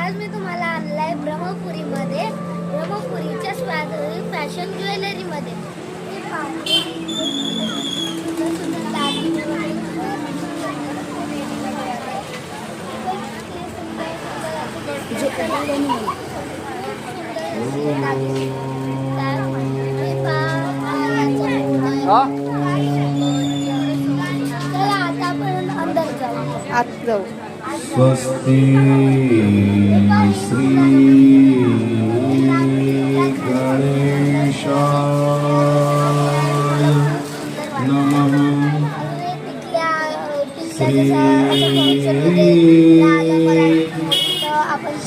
आज मी तुम्हाला आणलाय ब्रह्मपुरीमध्ये ब्रह्मपुरीच्या फॅशन ज्वेलरीमध्ये चला आता आपण अंदर जाऊ. आत जाऊ. स्वस्ति श्री गणेशाय नमः. श्री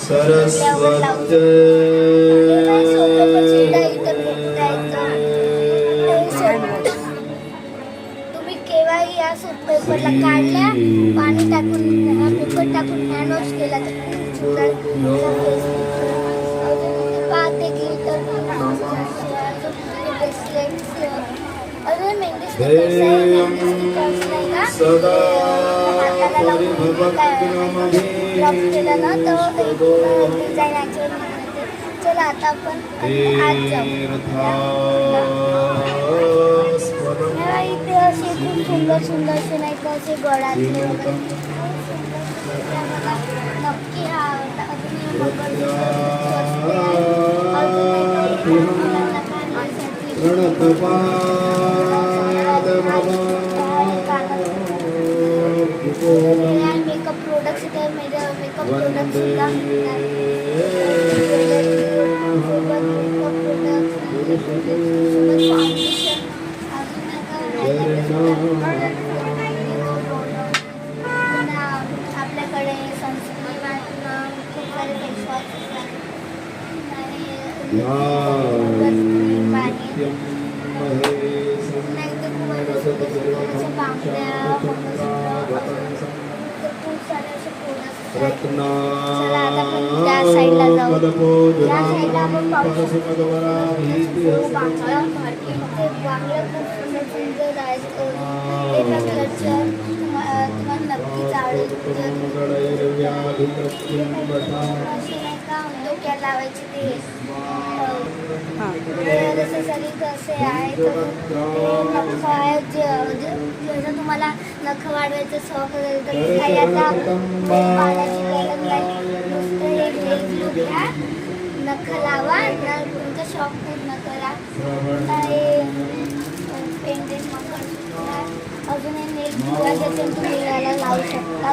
सरस्वती तुम्ही केव्हाही या पेपरला काढल्या, पाणी टाकून पेपर टाकून हँड वॉश केला तर खूप सुंदर पाहते की अजून मेहंदी सदा केलं ना तर डिझाईन. चला आता आपण आज जाऊ. इथे असे खूप सुंदर सुंदरसे नाही तर असे गळातले वगैरे नक्की हा मेकअप प्रोडक्ट्स इथे मेकअप प्रोडक्ट्स सुद्धा आपल्याकडे सनस्क्रीन खूप सारे फेसवॉश रत्ना त्या साईडला जाऊ. त्या साईडला आपण पाहू शकतो बांगला खूप सुंदर सुंदर आहेत. एका कलरच्या तुम्हाला नक्कीच आवडेल. डोक्यात लावायचे ते सरी कसे आहेत नख आहेत. जर तुम्हाला नख वाढवायचं शौक असेल तर काही आता पाण्याची गरज नाही. नुसतं हे लूक घ्या, नख लावा, तुमचा शौक पूर्ण करा. पेंडेंट मकर अजून हे नेल तुम्ही याला लावू शकता.